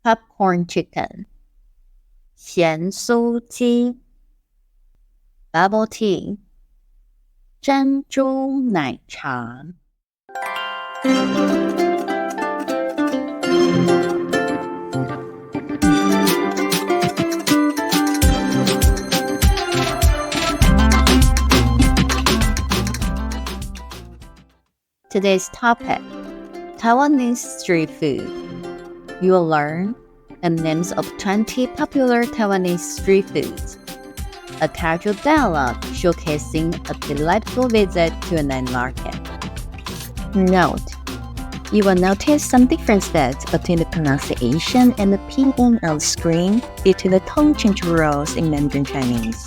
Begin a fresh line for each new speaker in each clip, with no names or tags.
popcorn chicken, 咸酥鸡 bubble tea, 珍珠奶茶。Today's topic, Taiwanese street food. You will learn the names of 20 popular Taiwanese street foods. A casual dialogue showcasing a delightful visit to a night market. Note: you will notice some differences between the pronunciation and the pinyin on the screen due to the tone change rules in Mandarin Chinese.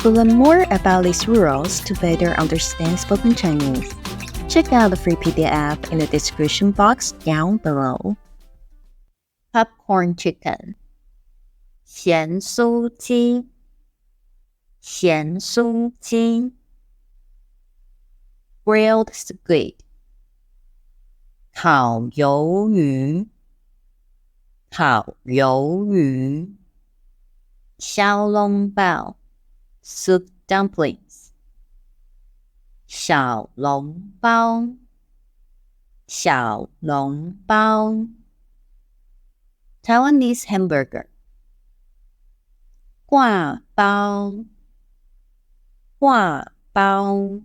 To learn more about these rules to better understand spoken Chinese, check out the free PDF in the description box down below. Popcorn chicken, 咸酥鸡，咸酥鸡。Grilled squid, 烤鱿鱼，烤鱿鱼。小笼包 soup dumplings, 小笼包，小笼包。Taiwanese hamburger, 挂包，挂包。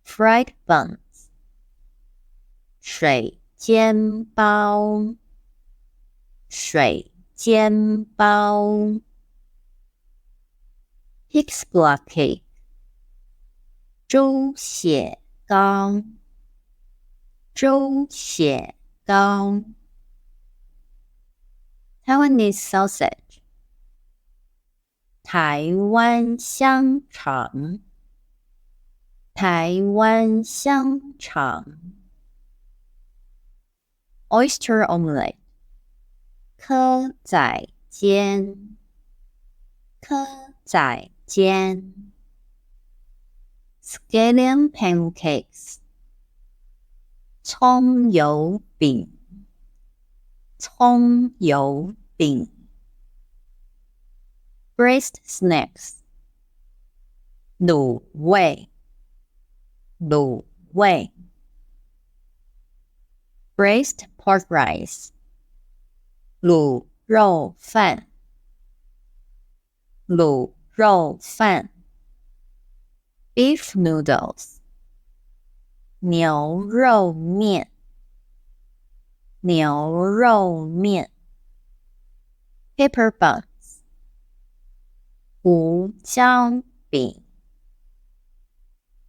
Fried buns, 水煎包，水煎包。Pig's blood cake, 猪血糕，猪血糕。Taiwanese sausage, 台湾香肠，台湾香肠。Oyster omelette, 蚵仔煎，蚵仔煎。Scallion pancakes, 葱油饼，葱油饼。Braised snacks, 卤味，卤味。Braised pork rice, 卤肉饭，卤肉饭。Beef noodles, 牛肉面，牛肉面。Pepper buns, 胡椒饼，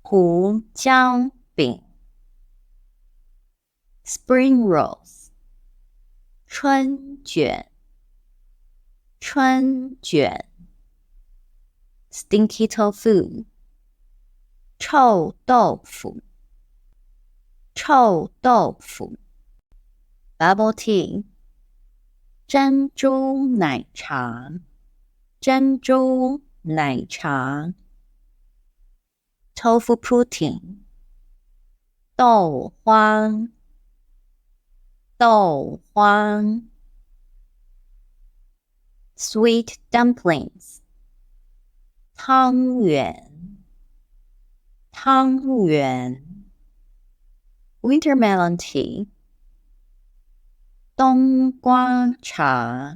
胡椒饼。Spring rolls, 春卷，春卷。Stinky tofu, 臭豆腐，臭豆腐。Bubble tea, 珍珠奶茶，珍珠奶茶。Tofu pudding, 豆花，豆花。Sweet dumplings, 汤圆，汤圆。Winter melon tea, 冬瓜茶，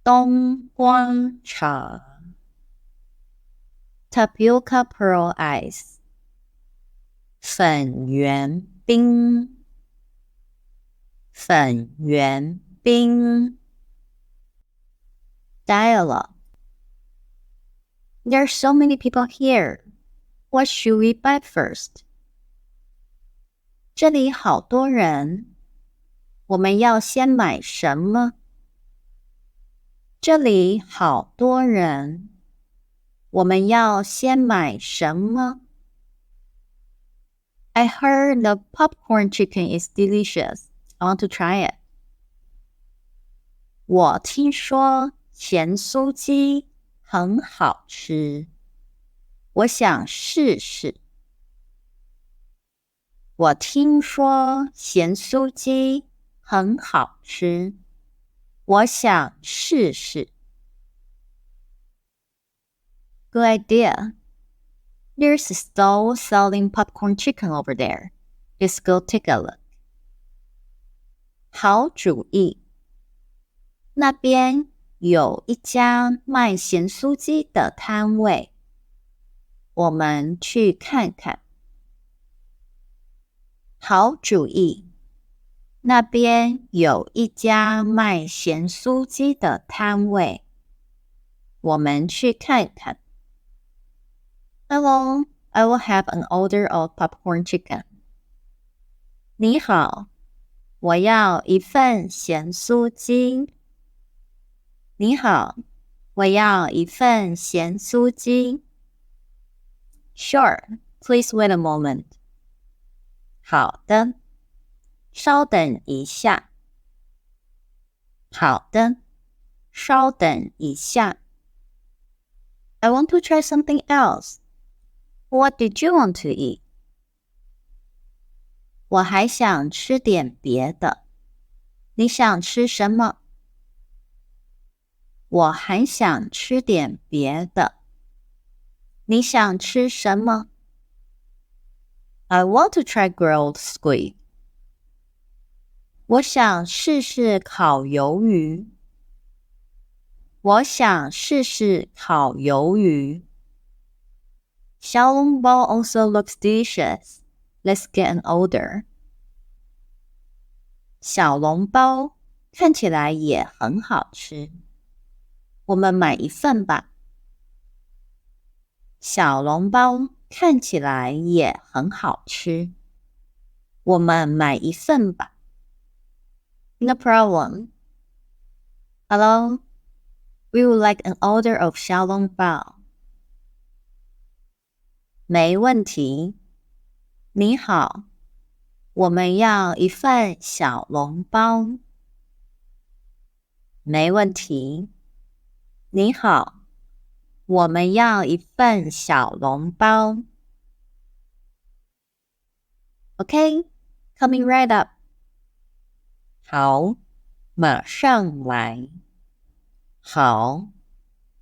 冬瓜茶。Tapioca pearl ice, 粉圆冰，粉圆冰。Dialogue: There are so many people here. What should we buy first? 这里好多人，我们要先买什么？这里好多人，我们要先买什么？ I heard the popcorn chicken is delicious. I want to try it. 我听说咸酥鸡很好吃，我想试试。我听说咸酥鸡很好吃。我想试试。Good idea. There's a stall selling popcorn chicken over there. Let's go take a look. 好主意。那边有一家卖咸酥鸡的摊位，我们去看看。好主意。那边有一家卖咸酥鸡的摊位，我们去看看。Hello, I will have an order of popcorn chicken. 你好，我要一份咸酥鸡。你好，我要一份咸酥鸡。Sure, please wait a moment. 好的，稍等一下。好的，稍等一下。I want to try something else. What did you want to eat? 我还想吃点别的。你想吃什么？我还想吃点别的。你想吃什么？ I want to try grilled squid. 我想试试烤鱿鱼。我想试试烤鱿鱼。小笼包 also looks delicious. Let's get an order. 小笼包看起来也很好吃。我们买一份吧。小笼包看起来也很好吃。我们买一份吧。No problem. Hello, we would like an order of 小笼包。没问题。你好，我们要一份小笼包。没问题。你好，我们要一份小笼包。Okay, coming right up. 好，马上来。好，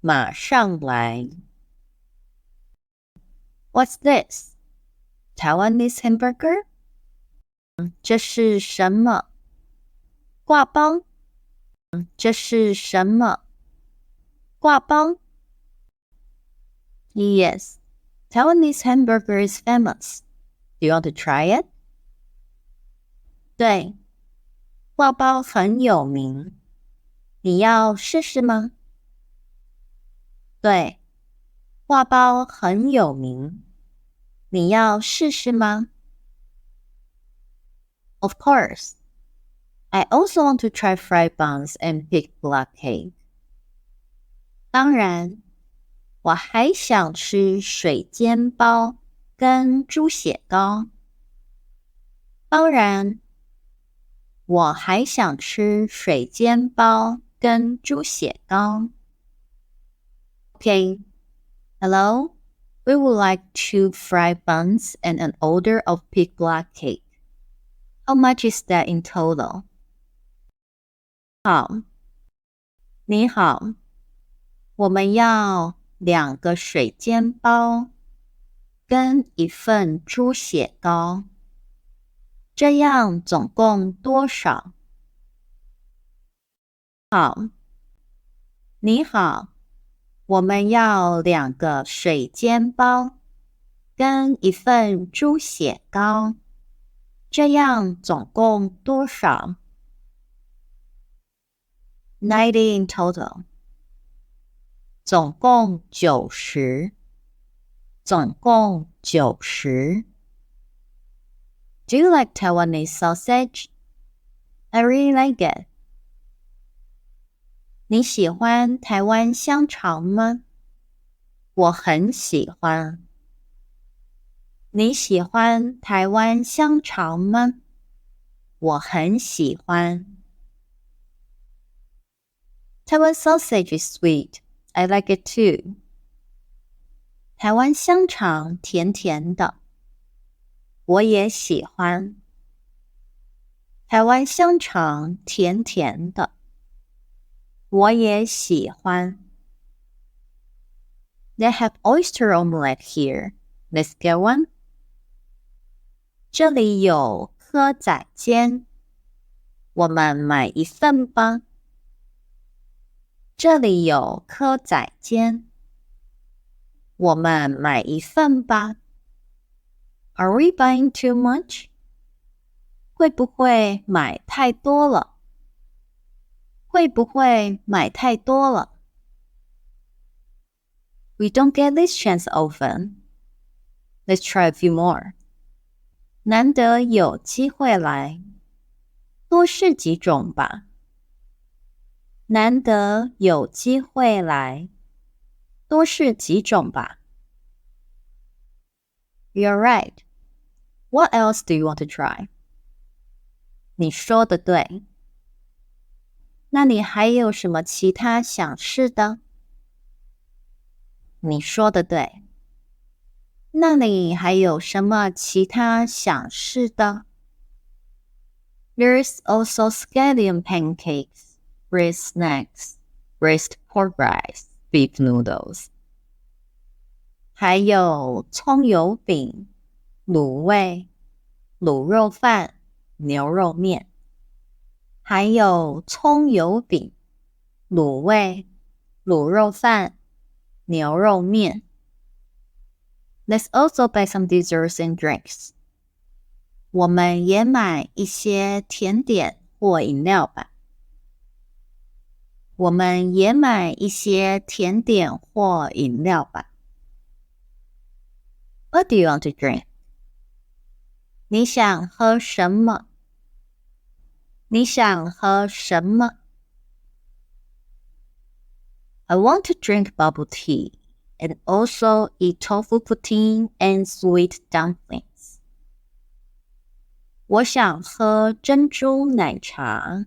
马上来。What's this? Taiwanese hamburger? 这是什么？挂包？这是什么？挂包？ Yes, Taiwanese hamburger is famous. Do you want to try it? 对，挂包很有名。你要试试吗？对，挂包很有名。你要试试吗？ Of course. I also want to try fried buns and pig blood cake. 当然，我还想吃水煎包跟猪血糕。当然，我还想吃水煎包跟猪血糕。Okay, hello? We would like 2 fried buns and an order of pig blood cake. How much is that in total? 好，你好，我们要2个水煎包跟一份猪血糕，这样总共多少？好，你好，我们要2个水煎包跟一份猪血糕，这样总共多少？90 in total. 总共90。总共90。Do you like Taiwanese sausage? I really like it. 你喜欢台湾香肠吗？我很喜欢。你喜欢台湾香肠吗？我很喜欢。Taiwan sausage is sweet. I like it too. 台湾香肠甜甜的，我也喜欢。台湾香肠甜甜的，我也喜欢。They have oyster omelette here. Let's get one. 这里有蚵仔煎，我们买一份吧。这里有蚵仔煎，我们买一份吧。Are we buying too much? 会不会买太多了？会不会买太多了？ We don't get this chance often. Let's try a few more. 难得有机会来，多试几种吧。难得有机会来，多试几种吧。You're right. What else do you want to try? 你说的对。那你还有什么其他想试的？你说的对。那你还有什么其他想试的？ There's also scallion pancakes, braised snacks, braised pork rice, beef noodles. 还有葱油饼、卤味、卤肉饭、牛肉面。还有葱油饼、卤味、卤肉饭、牛肉面。Let's also buy some desserts and drinks. 我们也买一些甜点或饮料吧。我们也买一些甜点或饮料吧。What do you want to drink? 你想喝什么？你想喝什么？ I want to drink bubble tea and also eat tofu poutine and sweet dumplings. 我想喝珍珠奶茶，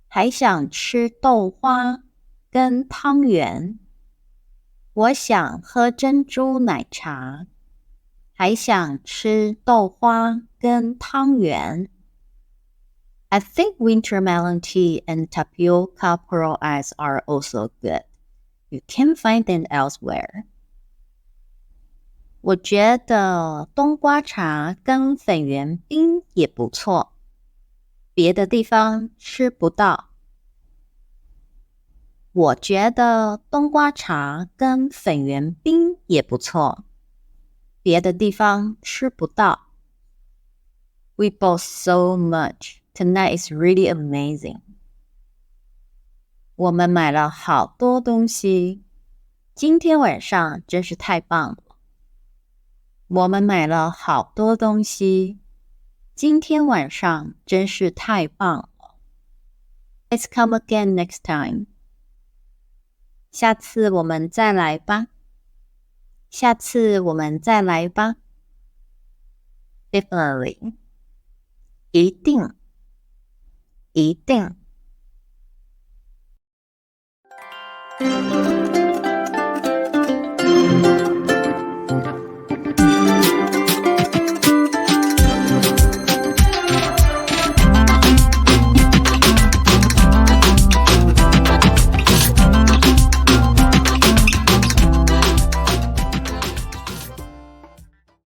还想吃豆花跟汤圆。我想喝珍珠奶茶，还想吃豆花跟汤圆。I think winter melon tea and tapioca pearl ice are also good. You can't find them elsewhere. 我觉得冬瓜茶跟粉圆冰也不错，别的地方吃不到。我觉得冬瓜茶跟粉圆冰也不错，别的地方吃不到。We bought so much. Tonight is really amazing. 我们买了好多东西，今天晚上真是太棒了。我们买了好多东西，今天晚上真是太棒了。Let's come again next time. 下次我们再来吧。下次我们再来吧。Definitely. 一定。一定。